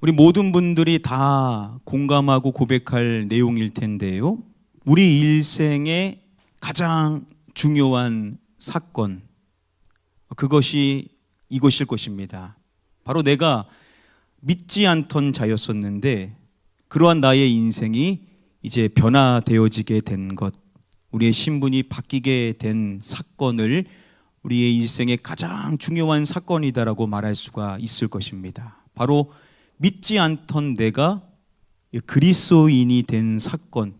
우리 모든 분들이 다 공감하고 고백할 내용일 텐데요. 우리 일생의 가장 중요한 사건, 그것이 이것일 것입니다. 바로 내가 믿지 않던 자였었는데 그러한 나의 인생이 이제 변화되어지게 된 것, 우리의 신분이 바뀌게 된 사건을 우리의 일생의 가장 중요한 사건이다라고 말할 수가 있을 것입니다. 바로 믿지 않던 내가 그리스도인이 된 사건,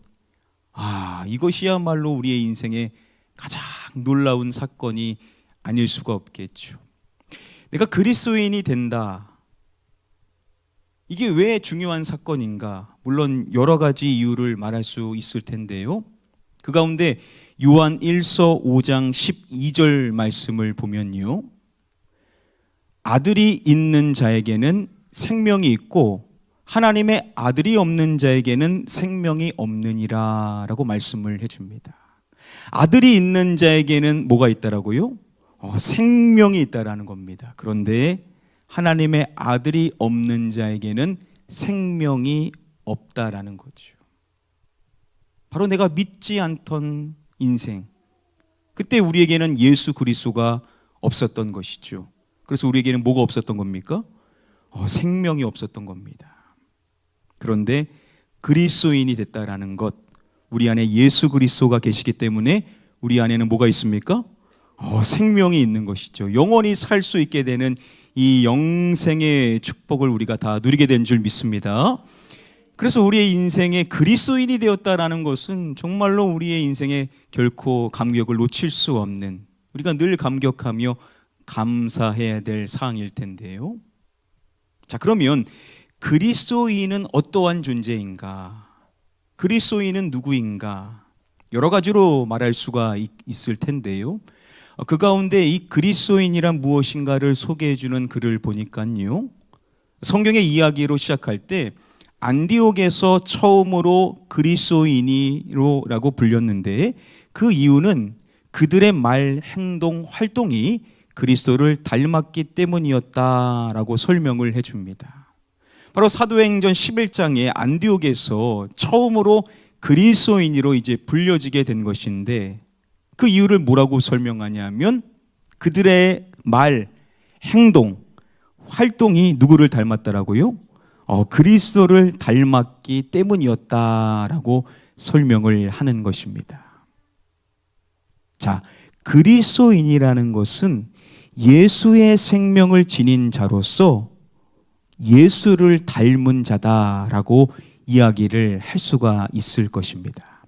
이것이야말로 우리의 인생의 가장 놀라운 사건이 아닐 수가 없겠죠. 내가 그리스도인이 된다. 이게 왜 중요한 사건인가? 물론 여러 가지 이유를 말할 수 있을 텐데요. 그 가운데 요한 1서 5장 12절 말씀을 보면요. 아들이 있는 자에게는 생명이 있고 하나님의 아들이 없는 자에게는 생명이 없느니라 라고 말씀을 해줍니다. 아들이 있는 자에게는 뭐가 있다라고요? 생명이 있다라는 겁니다. 그런데 하나님의 아들이 없는 자에게는 생명이 없다라는 거죠. 바로 내가 믿지 않던 인생, 그때 우리에게는 예수 그리스도가 없었던 것이죠. 그래서 우리에게는 뭐가 없었던 겁니까? 생명이 없었던 겁니다. 그런데 그리스도인이 됐다라는 것, 우리 안에 예수 그리스도가 계시기 때문에 우리 안에는 뭐가 있습니까? 생명이 있는 것이죠. 영원히 살 수 있게 되는 이 영생의 축복을 우리가 다 누리게 된 줄 믿습니다. 그래서 우리의 인생에 그리스도인이 되었다라는 것은 정말로 우리의 인생에 결코 감격을 놓칠 수 없는, 우리가 늘 감격하며 감사해야 될 사항일 텐데요. 자, 그러면 그리스도인은 어떠한 존재인가? 그리스도인은 누구인가? 여러 가지로 말할 수가 있을 텐데요. 그 가운데 이 그리스도인이란 무엇인가를 소개해 주는 글을 보니까요. 성경의 이야기로 시작할 때 안디옥에서 처음으로 그리스도인이라고 불렸는데 그 이유는 그들의 말, 행동, 활동이 그리스도를 닮았기 때문이었다라고 설명을 해줍니다. 바로 사도행전 11장에 안디옥에서 처음으로 그리스도인으로 이제 불려지게 된 것인데 그 이유를 뭐라고 설명하냐면 그들의 말, 행동, 활동이 누구를 닮았다라고요? 그리스도를 닮았기 때문이었다라고 설명을 하는 것입니다. 자, 그리스도인이라는 것은 예수의 생명을 지닌 자로서 예수를 닮은 자다라고 이야기를 할 수가 있을 것입니다.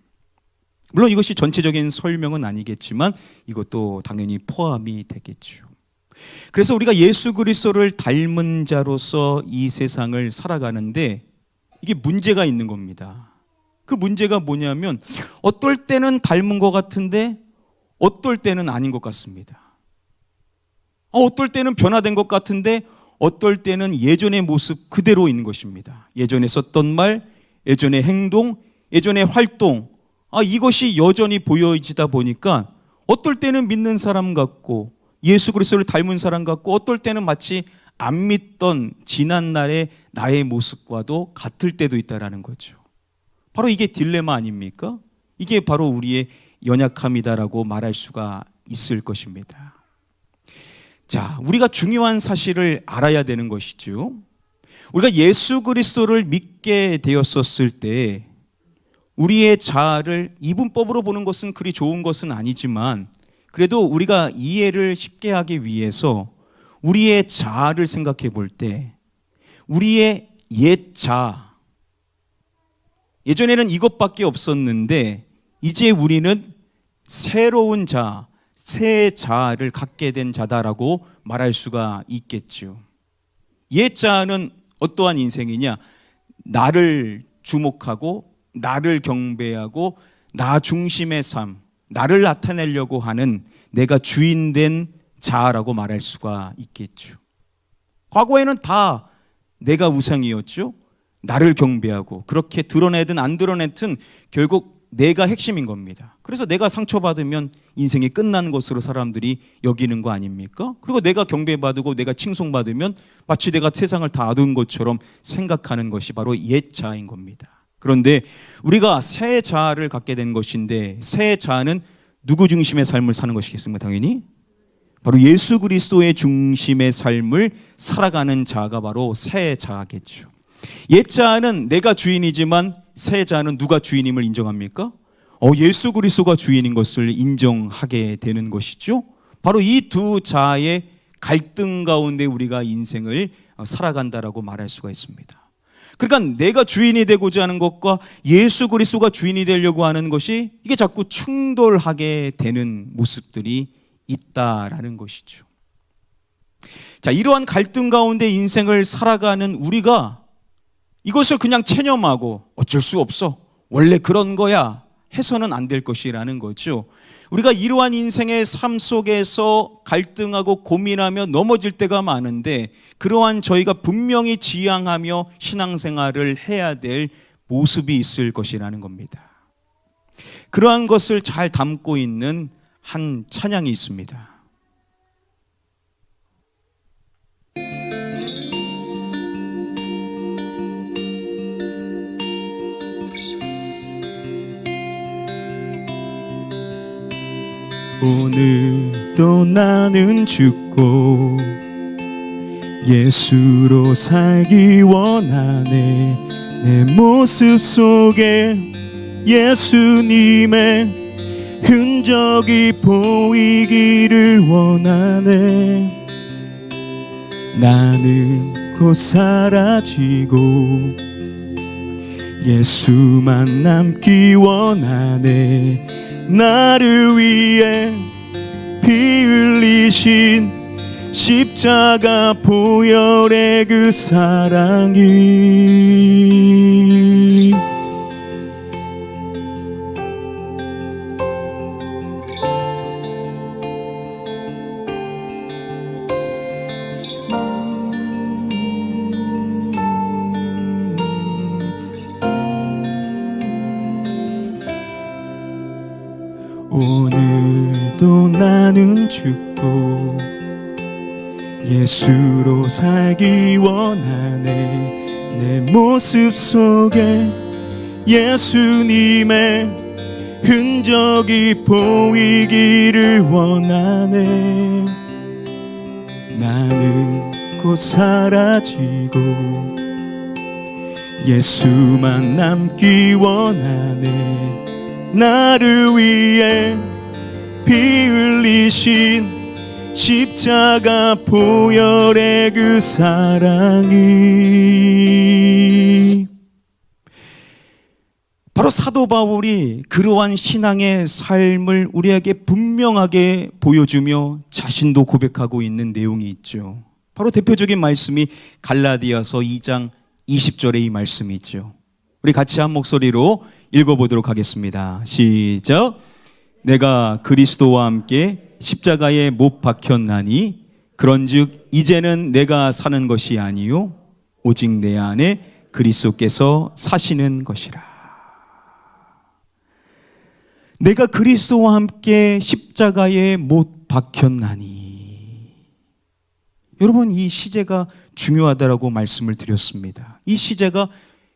물론 이것이 전체적인 설명은 아니겠지만 이것도 당연히 포함이 되겠죠. 그래서 우리가 예수 그리스도를 닮은 자로서 이 세상을 살아가는데 이게 문제가 있는 겁니다. 그 문제가 뭐냐면 어떨 때는 닮은 것 같은데 어떨 때는 아닌 것 같습니다. 어떨 때는 변화된 것 같은데 어떨 때는 예전의 모습 그대로 있는 것입니다. 예전에 썼던 말, 예전의 행동, 예전의 활동, 이것이 여전히 보여지다 보니까 어떨 때는 믿는 사람 같고 예수 그리스도를 닮은 사람 같고 어떨 때는 마치 안 믿던 지난날의 나의 모습과도 같을 때도 있다라는 거죠. 바로 이게 딜레마 아닙니까? 이게 바로 우리의 연약함이다라고 말할 수가 있을 것입니다. 자, 우리가 중요한 사실을 알아야 되는 것이죠. 우리가 예수 그리스도를 믿게 되었었을 때 우리의 자아를 이분법으로 보는 것은 그리 좋은 것은 아니지만 그래도 우리가 이해를 쉽게 하기 위해서 우리의 자아를 생각해 볼 때 우리의 옛 자아, 예전에는 이것밖에 없었는데 이제 우리는 새로운 자아, 새 자아를 갖게 된 자다라고 말할 수가 있겠죠. 옛 자아는 어떠한 인생이냐? 나를 주목하고 나를 경배하고 나 중심의 삶, 나를 나타내려고 하는 내가 주인된 자아라고 말할 수가 있겠죠. 과거에는 다 내가 우상이었죠. 나를 경배하고 그렇게 드러내든 안 드러내든 결국 내가 핵심인 겁니다. 그래서 내가 상처받으면 인생이 끝난 것으로 사람들이 여기는 거 아닙니까? 그리고 내가 경배받고 내가 칭송받으면 마치 내가 세상을 다 얻은 것처럼 생각하는 것이 바로 옛 자아인 겁니다. 그런데 우리가 새 자아를 갖게 된 것인데, 새 자아는 누구 중심의 삶을 사는 것이겠습니까? 당연히 바로 예수 그리스도의 중심의 삶을 살아가는 자아가 바로 새 자아겠죠. 옛 자아는 내가 주인이지만 새 자아는 누가 주인임을 인정합니까? 예수 그리스도가 주인인 것을 인정하게 되는 것이죠. 바로 이 두 자아의 갈등 가운데 우리가 인생을 살아간다라고 말할 수가 있습니다. 그러니까 내가 주인이 되고자 하는 것과 예수 그리스도가 주인이 되려고 하는 것이 이게 자꾸 충돌하게 되는 모습들이 있다라는 것이죠. 자, 이러한 갈등 가운데 인생을 살아가는 우리가 이것을 그냥 체념하고 어쩔 수 없어, 원래 그런 거야 해서는 안 될 것이라는 거죠. 우리가 이러한 인생의 삶 속에서 갈등하고 고민하며 넘어질 때가 많은데, 그러한 저희가 분명히 지향하며 신앙생활을 해야 될 모습이 있을 것이라는 겁니다. 그러한 것을 잘 담고 있는 한 찬양이 있습니다. 오늘도 나는 죽고 예수로 살기 원하네. 내 모습 속에 예수님의 흔적이 보이기를 원하네. 나는 곧 사라지고 예수만 남기 원하네. 나를 위해 피 흘리신 십자가 보혈의 그 사랑이 오늘도 나는 죽고 예수로 살기 원하네. 내 모습 속에 예수님의 흔적이 보이기를 원하네. 나는 곧 사라지고 예수만 남기 원하네. 나를 위해 피 흘리신 십자가 보혈의 그 사랑이. 바로 사도 바울이 그러한 신앙의 삶을 우리에게 분명하게 보여주며 자신도 고백하고 있는 내용이 있죠. 바로 대표적인 말씀이 갈라디아서 2장 20절의 이 말씀이 있죠. 우리 같이 한 목소리로 읽어보도록 하겠습니다. 시작. 내가 그리스도와 함께 십자가에 못 박혔나니 그런즉 이제는 내가 사는 것이 아니요 오직 내 안에 그리스도께서 사시는 것이라. 내가 그리스도와 함께 십자가에 못 박혔나니. 여러분, 이 시제가 중요하다라고 말씀을 드렸습니다. 이 시제가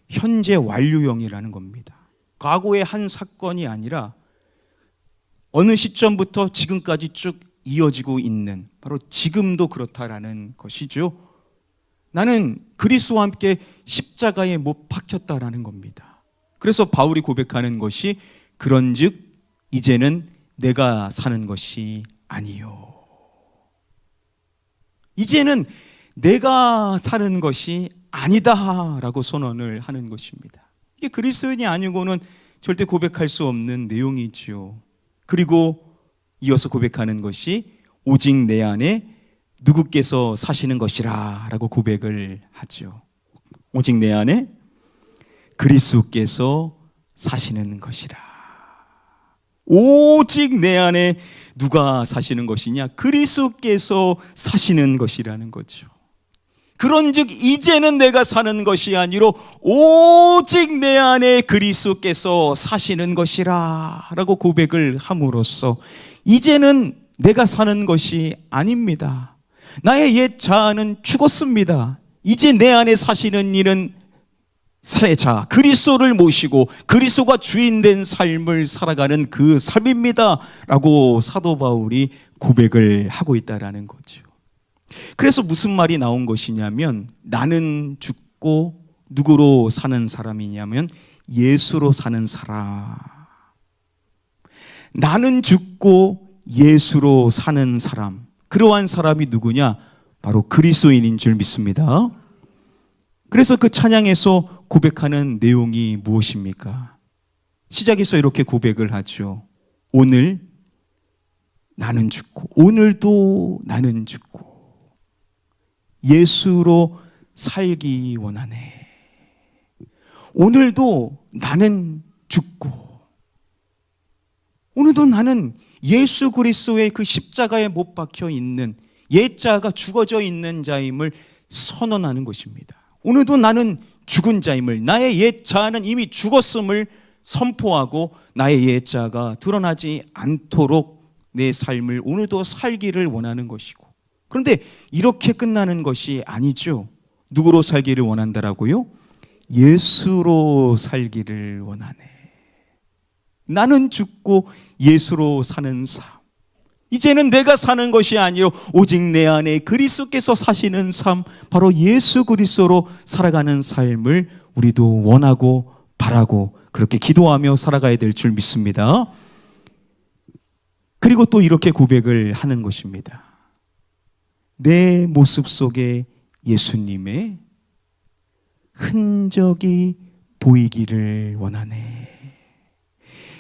현재 완료형이라는 겁니다. 과거의 한 사건이 아니라 어느 시점부터 지금까지 쭉 이어지고 있는, 바로 지금도 그렇다라는 것이죠. 나는 그리스도와 함께 십자가에 못 박혔다라는 겁니다. 그래서 바울이 고백하는 것이 그런즉 이제는 내가 사는 것이 아니요, 이제는 내가 사는 것이 아니다라고 선언을 하는 것입니다. 이게 그리스도인이 아니고는 절대 고백할 수 없는 내용이지요. 그리고 이어서 고백하는 것이 오직 내 안에 누구께서 사시는 것이라 라고 고백을 하죠. 오직 내 안에 그리스도께서 사시는 것이라. 오직 내 안에 누가 사시는 것이냐? 그리스도께서 사시는 것이라는 거죠. 그런즉 이제는 내가 사는 것이 아니로 오직 내 안에 그리스도께서 사시는 것이라 라고 고백을 함으로써 이제는 내가 사는 것이 아닙니다. 나의 옛 자아는 죽었습니다. 이제 내 안에 사시는 일은 새 자, 그리스도를 모시고 그리스도가 주인된 삶을 살아가는 그 삶입니다 라고 사도 바울이 고백을 하고 있다라는 거죠. 그래서 무슨 말이 나온 것이냐면 나는 죽고 누구로 사는 사람이냐면 예수로 사는 사람. 나는 죽고 예수로 사는 사람. 그러한 사람이 누구냐? 바로 그리스도인인 줄 믿습니다. 그래서 그 찬양에서 고백하는 내용이 무엇입니까? 시작에서 이렇게 고백을 하죠. 오늘 나는 죽고 오늘도 나는 죽고 예수로 살기 원하네. 오늘도 나는 죽고 오늘도 나는 예수 그리스도의 그 십자가에 못 박혀 있는 옛 자가 죽어져 있는 자임을 선언하는 것입니다. 오늘도 나는 죽은 자임을, 나의 옛 자는 이미 죽었음을 선포하고 나의 옛 자가 드러나지 않도록 내 삶을 오늘도 살기를 원하는 것이고, 그런데 이렇게 끝나는 것이 아니죠. 누구로 살기를 원한다라고요? 예수로 살기를 원하네. 나는 죽고 예수로 사는 삶. 이제는 내가 사는 것이 아니요 오직 내 안에 그리스도께서 사시는 삶, 바로 예수 그리스도로 살아가는 삶을 우리도 원하고 바라고 그렇게 기도하며 살아가야 될 줄 믿습니다. 그리고 또 이렇게 고백을 하는 것입니다. 내 모습 속에 예수님의 흔적이 보이기를 원하네.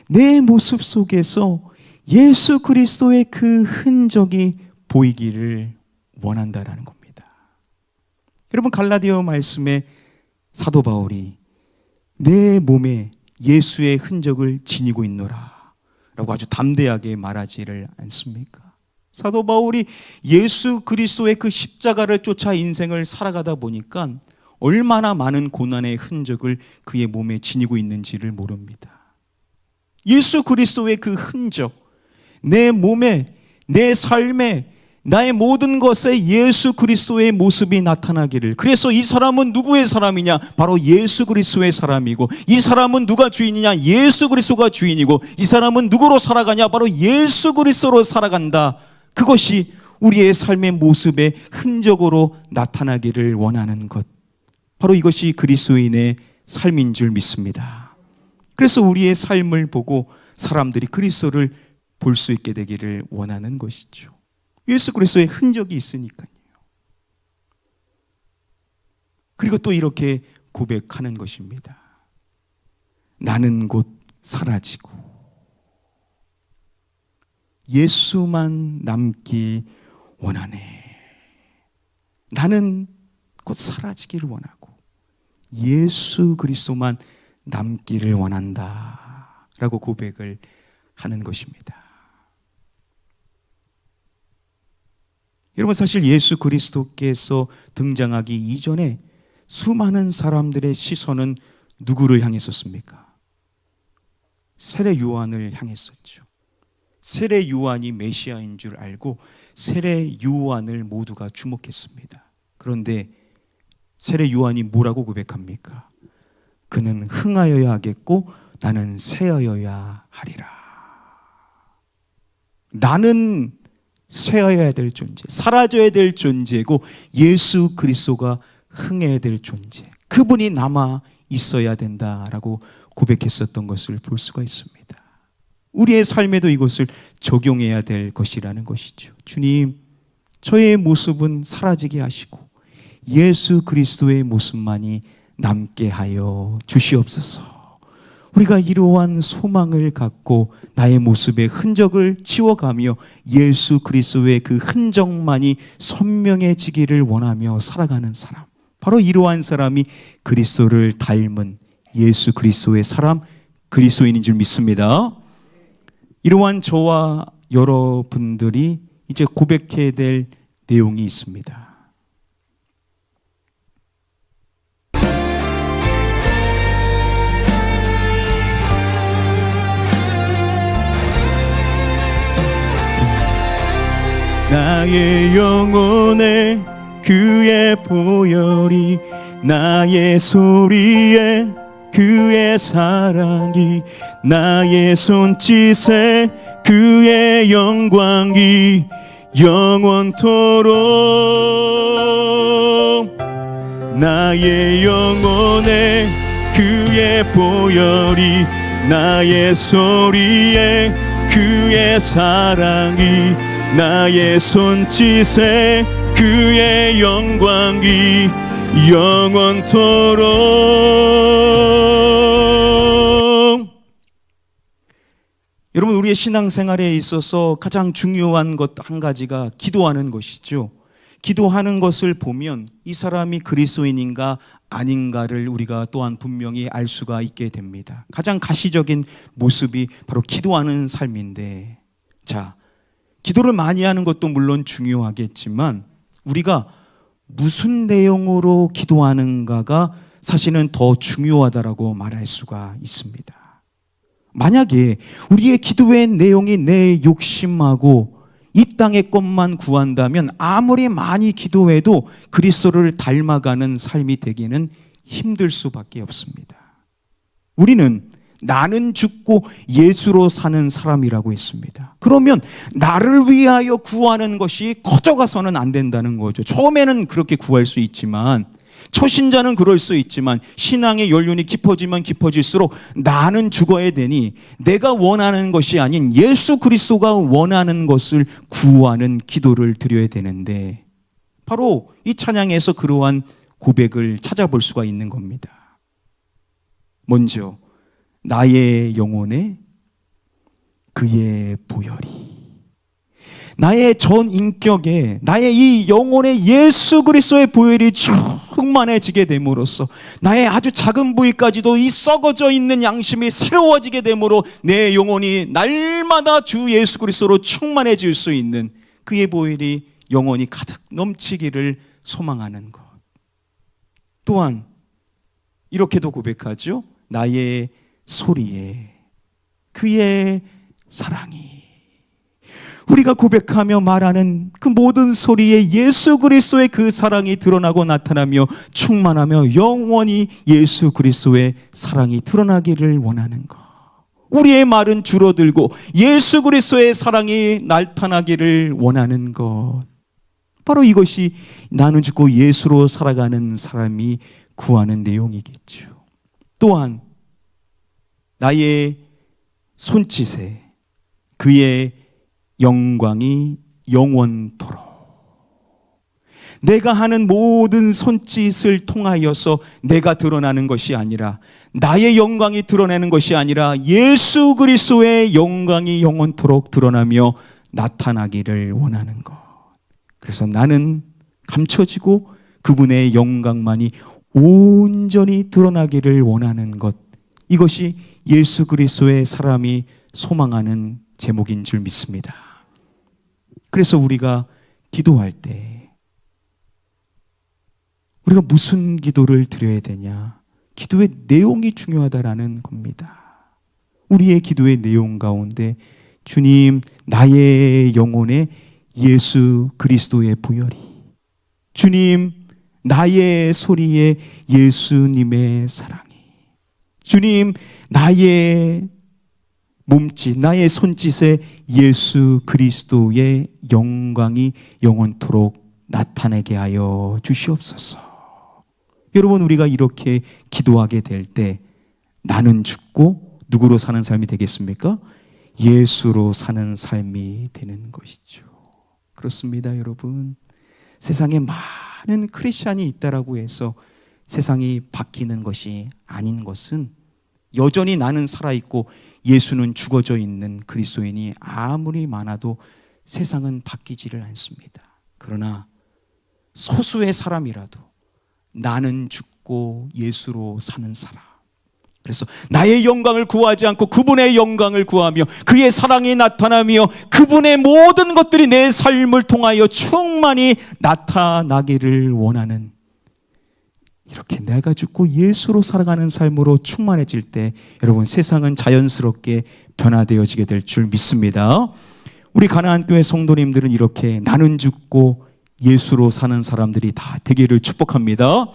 내 모습 속에서 예수 그리스도의 그 흔적이 보이기를 원한다라는 겁니다. 여러분, 갈라디아 말씀에 사도 바울이 내 몸에 예수의 흔적을 지니고 있노라 라고 아주 담대하게 말하지를 않습니까? 사도 바울이 예수 그리스도의 그 십자가를 쫓아 인생을 살아가다 보니까 얼마나 많은 고난의 흔적을 그의 몸에 지니고 있는지를 모릅니다. 예수 그리스도의 그 흔적, 내 몸에, 내 삶에, 나의 모든 것에 예수 그리스도의 모습이 나타나기를. 그래서 이 사람은 누구의 사람이냐? 바로 예수 그리스도의 사람이고, 이 사람은 누가 주인이냐? 예수 그리스도가 주인이고, 이 사람은 누구로 살아가냐? 바로 예수 그리스도로 살아간다. 그것이 우리의 삶의 모습의 흔적으로 나타나기를 원하는 것, 바로 이것이 그리스도인의 삶인 줄 믿습니다. 그래서 우리의 삶을 보고 사람들이 그리스도를 볼 수 있게 되기를 원하는 것이죠. 예수 그리스도의 흔적이 있으니까요. 그리고 또 이렇게 고백하는 것입니다. 나는 곧 사라지고 예수만 남기 원하네. 나는 곧 사라지기를 원하고 예수 그리스도만 남기를 원한다 라고 고백을 하는 것입니다. 여러분, 사실 예수 그리스도께서 등장하기 이전에 수많은 사람들의 시선은 누구를 향했었습니까? 세례 요한을 향했었죠. 세례 요한이 메시아인 줄 알고 세례 요한을 모두가 주목했습니다. 그런데 세례 요한이 뭐라고 고백합니까? 그는 흥하여야 하겠고 나는 쇠하여야 하리라. 나는 쇠하여야 될 존재, 사라져야 될 존재고 예수 그리스도가 흥해야 될 존재, 그분이 남아 있어야 된다라고 고백했었던 것을 볼 수가 있습니다. 우리의 삶에도 이것을 적용해야 될 것이라는 것이죠. 주님, 저의 모습은 사라지게 하시고 예수 그리스도의 모습만이 남게 하여 주시옵소서. 우리가 이러한 소망을 갖고 나의 모습의 흔적을 지워가며 예수 그리스도의 그 흔적만이 선명해지기를 원하며 살아가는 사람, 바로 이러한 사람이 그리스도를 닮은 예수 그리스도의 사람, 그리스도인인 줄 믿습니다. 이러한 저와 여러분들이 이제 고백해야 될 내용이 있습니다. 나의 영혼에 그의 보혈이, 나의 소리에 그의 사랑이, 나의 손짓에 그의 영광이 영원토록. 나의 영혼에 그의 보혈이, 나의 소리에 그의 사랑이, 나의 손짓에 그의 영광이 영원토록. 여러분, 우리의 신앙생활에 있어서 가장 중요한 것 한 가지가 기도하는 것이죠. 기도하는 것을 보면 이 사람이 그리스도인인가 아닌가를 우리가 또한 분명히 알 수가 있게 됩니다. 가장 가시적인 모습이 바로 기도하는 삶인데, 자, 기도를 많이 하는 것도 물론 중요하겠지만 우리가 무슨 내용으로 기도하는가가 사실은 더 중요하다라고 말할 수가 있습니다. 만약에 우리의 기도의 내용이 내 욕심하고 이 땅의 것만 구한다면 아무리 많이 기도해도 그리스도를 닮아가는 삶이 되기는 힘들 수밖에 없습니다. 우리는 나는 죽고 예수로 사는 사람이라고 했습니다. 그러면 나를 위하여 구하는 것이 커져가서는 안 된다는 거죠. 처음에는 그렇게 구할 수 있지만, 초신자는 그럴 수 있지만, 신앙의 연륜이 깊어지면 깊어질수록 나는 죽어야 되니 내가 원하는 것이 아닌 예수 그리스도가 원하는 것을 구하는 기도를 드려야 되는데, 바로 이 찬양에서 그러한 고백을 찾아볼 수가 있는 겁니다. 먼저 나의 영혼에 그의 보혈이, 나의 전 인격에, 나의 이 영혼에 예수 그리스도의 보혈이 충만해지게 됨으로써 나의 아주 작은 부위까지도 이 썩어져 있는 양심이 새로워지게 되므로 내 영혼이 날마다 주 예수 그리스도로 충만해질 수 있는 그의 보혈이 영혼이 가득 넘치기를 소망하는 것. 또한 이렇게도 고백하죠. 나의 소리에 그의 사랑이. 우리가 고백하며 말하는 그 모든 소리에 예수 그리스도의 그 사랑이 드러나고 나타나며 충만하며 영원히 예수 그리스도의 사랑이 드러나기를 원하는 것. 우리의 말은 줄어들고 예수 그리스도의 사랑이 나타나기를 원하는 것. 바로 이것이 나는 죽고 예수로 살아가는 사람이 구하는 내용이겠죠. 또한 나의 손짓에 그의 영광이 영원토록. 내가 하는 모든 손짓을 통하여서 내가 드러나는 것이 아니라, 나의 영광이 드러내는 것이 아니라 예수 그리스도의 영광이 영원토록 드러나며 나타나기를 원하는 것. 그래서 나는 감춰지고 그분의 영광만이 온전히 드러나기를 원하는 것. 이것이 예수 그리스도의 사람이 소망하는 제목인 줄 믿습니다. 그래서 우리가 기도할 때 우리가 무슨 기도를 드려야 되냐? 기도의 내용이 중요하다라는 겁니다. 우리의 기도의 내용 가운데 주님, 나의 영혼에 예수 그리스도의 보혈이, 주님, 나의 소리에 예수님의 사랑이, 주님, 나의 몸짓, 나의 손짓에 예수 그리스도의 영광이 영원토록 나타나게 하여 주시옵소서. 여러분, 우리가 이렇게 기도하게 될 때 나는 죽고 누구로 사는 삶이 되겠습니까? 예수로 사는 삶이 되는 것이죠. 그렇습니다, 여러분. 세상에 많은 크리스찬이 있다라고 해서 세상이 바뀌는 것이 아닌 것은, 여전히 나는 살아있고 예수는 죽어져 있는 그리스도인이 아무리 많아도 세상은 바뀌지를 않습니다. 그러나 소수의 사람이라도 나는 죽고 예수로 사는 사람, 그래서 나의 영광을 구하지 않고 그분의 영광을 구하며 그의 사랑이 나타나며 그분의 모든 것들이 내 삶을 통하여 충만히 나타나기를 원하는, 이렇게 내가 죽고 예수로 살아가는 삶으로 충만해질 때 여러분, 세상은 자연스럽게 변화되어지게 될 줄 믿습니다. 우리 가나안 교회 성도님들은 이렇게 나는 죽고 예수로 사는 사람들이 다 되기를 축복합니다.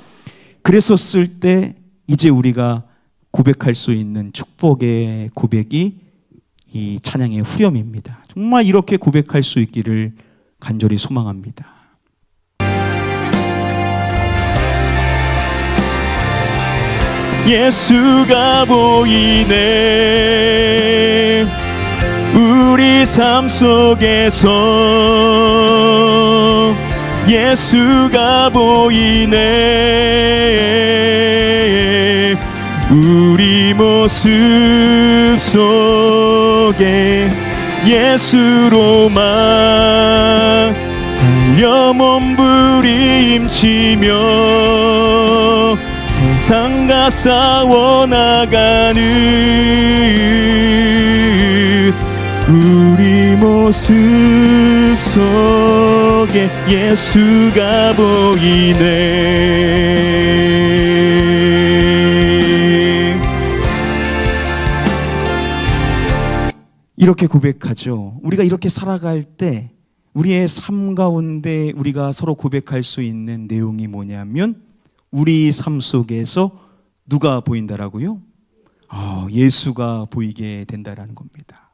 그랬었을 때 이제 우리가 고백할 수 있는 축복의 고백이 이 찬양의 후렴입니다. 정말 이렇게 고백할 수 있기를 간절히 소망합니다. 예수가 보이네 우리 삶 속에서 예수가 보이네 우리 모습 속에 예수로만 살려 몸부림치며 세상과 싸워나가는 우리 모습 속에 예수가 보이네. 이렇게 고백하죠. 우리가 이렇게 살아갈 때 우리의 삶 가운데 우리가 서로 고백할 수 있는 내용이 뭐냐면 우리 삶 속에서 누가 보인다라고요? 예수가 보이게 된다라는 겁니다.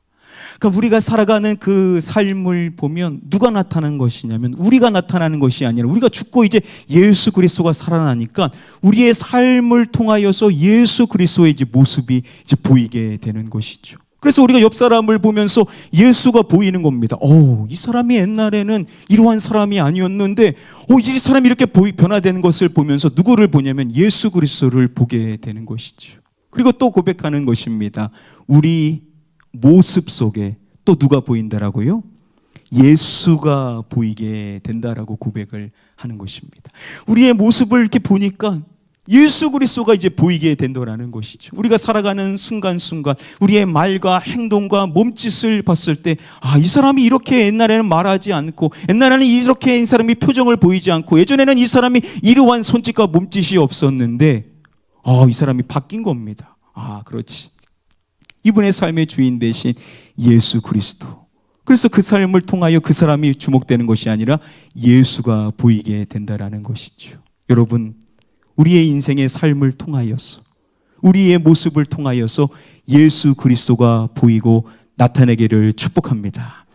그러니까 우리가 살아가는 그 삶을 보면 누가 나타나는 것이냐면 우리가 나타나는 것이 아니라 우리가 죽고 이제 예수 그리스도가 살아나니까 우리의 삶을 통하여서 예수 그리스도의 이제 모습이 이제 보이게 되는 것이죠. 그래서 우리가 옆 사람을 보면서 예수가 보이는 겁니다. 이 사람이 옛날에는 이러한 사람이 아니었는데 이 사람이 이렇게 변화되는 것을 보면서 누구를 보냐면 예수 그리스도를 보게 되는 것이죠. 그리고 또 고백하는 것입니다. 우리 모습 속에 또 누가 보인다라고요? 예수가 보이게 된다라고 고백을 하는 것입니다. 우리의 모습을 이렇게 보니까 예수 그리스도가 이제 보이게 된다라는 것이죠. 우리가 살아가는 순간순간 우리의 말과 행동과 몸짓을 봤을 때 이 사람이 이렇게 옛날에는 말하지 않고 옛날에는 이렇게 이 사람이 표정을 보이지 않고 예전에는 이 사람이 이러한 손짓과 몸짓이 없었는데 이 사람이 바뀐 겁니다. 그렇지. 이분의 삶의 주인 대신 예수 그리스도. 그래서 그 삶을 통하여 그 사람이 주목되는 것이 아니라 예수가 보이게 된다라는 것이죠. 여러분, 우리의 인생의 삶을 통하여서 우리의 모습을 통하여서 예수 그리스도가 보이고 나타나기를 축복합니다.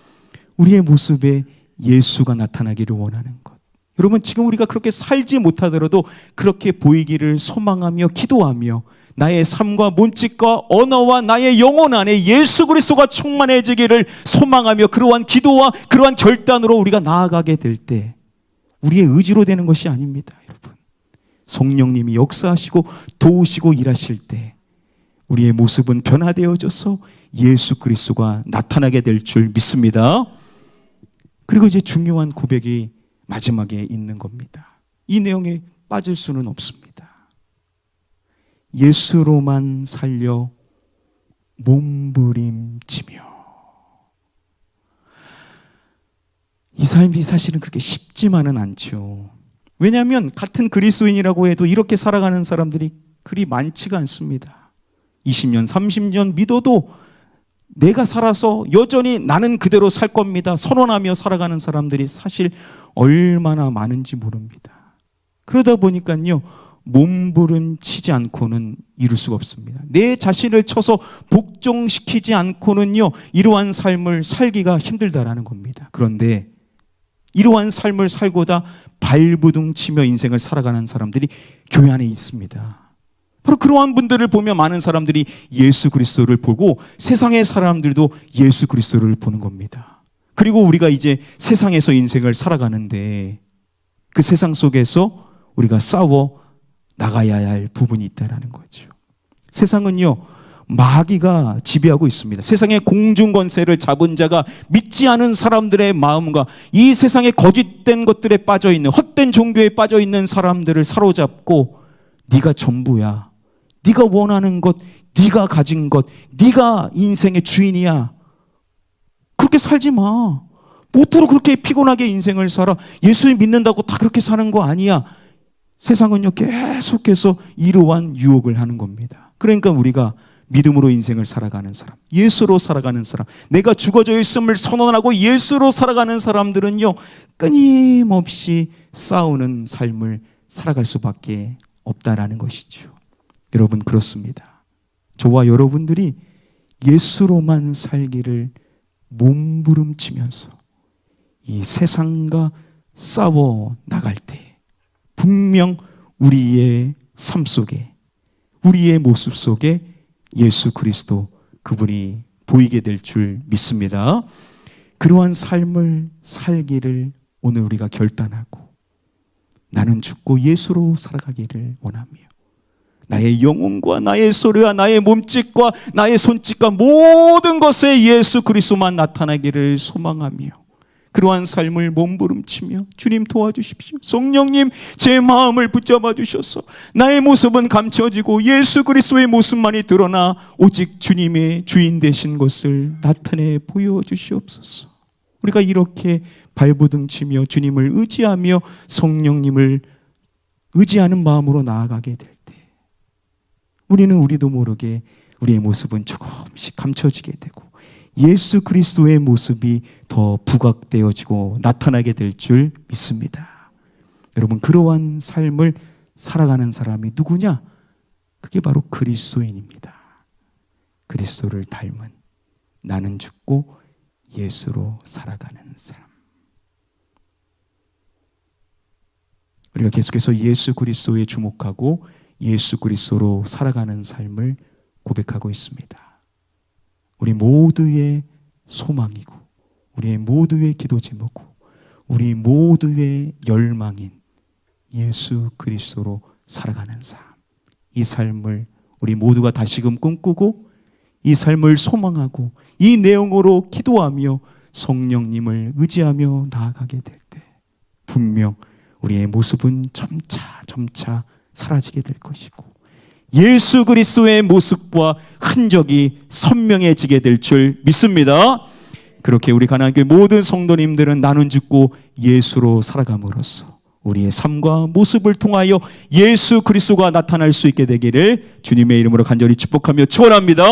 우리의 모습에 예수가 나타나기를 원하는 것. 여러분, 지금 우리가 그렇게 살지 못하더라도 그렇게 보이기를 소망하며 기도하며 나의 삶과 몸짓과 언어와 나의 영혼 안에 예수 그리스도가 충만해지기를 소망하며 그러한 기도와 그러한 결단으로 우리가 나아가게 될 때 우리의 의지로 되는 것이 아닙니다. 여러분, 성령님이 역사하시고 도우시고 일하실 때 우리의 모습은 변화되어져서 예수 그리스도가 나타나게 될 줄 믿습니다. 그리고 이제 중요한 고백이 마지막에 있는 겁니다. 이 내용에 빠질 수는 없습니다. 예수로만 살려 몸부림치며. 이 삶이 사실은 그렇게 쉽지만은 않죠. 왜냐하면 같은 그리스도인이라고 해도 이렇게 살아가는 사람들이 그리 많지가 않습니다. 20년, 30년 믿어도 내가 살아서 여전히 나는 그대로 살 겁니다 선언하며 살아가는 사람들이 사실 얼마나 많은지 모릅니다. 그러다 보니까요, 몸부림치지 않고는 이룰 수가 없습니다. 내 자신을 쳐서 복종시키지 않고는요, 이러한 삶을 살기가 힘들다라는 겁니다. 그런데 이러한 삶을 살고다 발부둥치며 인생을 살아가는 사람들이 교회 안에 있습니다. 바로 그러한 분들을 보며 많은 사람들이 예수 그리스도를 보고 세상의 사람들도 예수 그리스도를 보는 겁니다. 그리고 우리가 이제 세상에서 인생을 살아가는데 그 세상 속에서 우리가 싸워 나가야 할 부분이 있다는 거죠. 세상은요, 마귀가 지배하고 있습니다. 세상의 공중권세를 잡은 자가 믿지 않은 사람들의 마음과 이 세상의 거짓된 것들에 빠져있는 헛된 종교에 빠져있는 사람들을 사로잡고 네가 전부야, 네가 원하는 것, 네가 가진 것, 네가 인생의 주인이야, 그렇게 살지 마, 모토로 그렇게 피곤하게 인생을 살아, 예수를 믿는다고 다 그렇게 사는 거 아니야. 세상은요, 계속해서 이러한 유혹을 하는 겁니다. 그러니까 우리가 믿음으로 인생을 살아가는 사람, 예수로 살아가는 사람, 내가 죽어져 있음을 선언하고 예수로 살아가는 사람들은요, 끊임없이 싸우는 삶을 살아갈 수밖에 없다라는 것이죠. 여러분, 그렇습니다. 저와 여러분들이 예수로만 살기를 몸부림치면서 이 세상과 싸워 나갈 때 분명 우리의 삶 속에, 우리의 모습 속에 예수 그리스도 그분이 보이게 될 줄 믿습니다. 그러한 삶을 살기를 오늘 우리가 결단하고 나는 죽고 예수로 살아가기를 원하며 나의 영혼과 나의 소리와 나의 몸짓과 나의 손짓과 모든 것에 예수 그리스도만 나타나기를 소망하며 그러한 삶을 몸부림치며 주님 도와주십시오. 성령님, 제 마음을 붙잡아 주셔서 나의 모습은 감춰지고 예수 그리스도의 모습만이 드러나 오직 주님의 주인 되신 것을 나타내 보여주시옵소서. 우리가 이렇게 발부둥치며 주님을 의지하며 성령님을 의지하는 마음으로 나아가게 될 때 우리는 우리도 모르게 우리의 모습은 조금씩 감춰지게 되고 예수 그리스도의 모습이 더 부각되어지고 나타나게 될 줄 믿습니다. 여러분, 그러한 삶을 살아가는 사람이 누구냐? 그게 바로 그리스도인입니다. 그리스도를 닮은, 나는 죽고 예수로 살아가는 사람. 우리가 계속해서 예수 그리스도에 주목하고 예수 그리스도로 살아가는 삶을 고백하고 있습니다. 우리 모두의 소망이고 우리 모두의 기도 제목이고 우리 모두의 열망인 예수 그리스도로 살아가는 삶, 이 삶을 우리 모두가 다시금 꿈꾸고 이 삶을 소망하고 이 내용으로 기도하며 성령님을 의지하며 나아가게 될 때 분명 우리의 모습은 점차 사라지게 될 것이고 예수 그리스도의 모습과 흔적이 선명해지게 될 줄 믿습니다. 그렇게 우리 가나안교회 모든 성도님들은 나는 죽고 예수로 살아감으로써 우리의 삶과 모습을 통하여 예수 그리스도가 나타날 수 있게 되기를 주님의 이름으로 간절히 축복하며 축원합니다.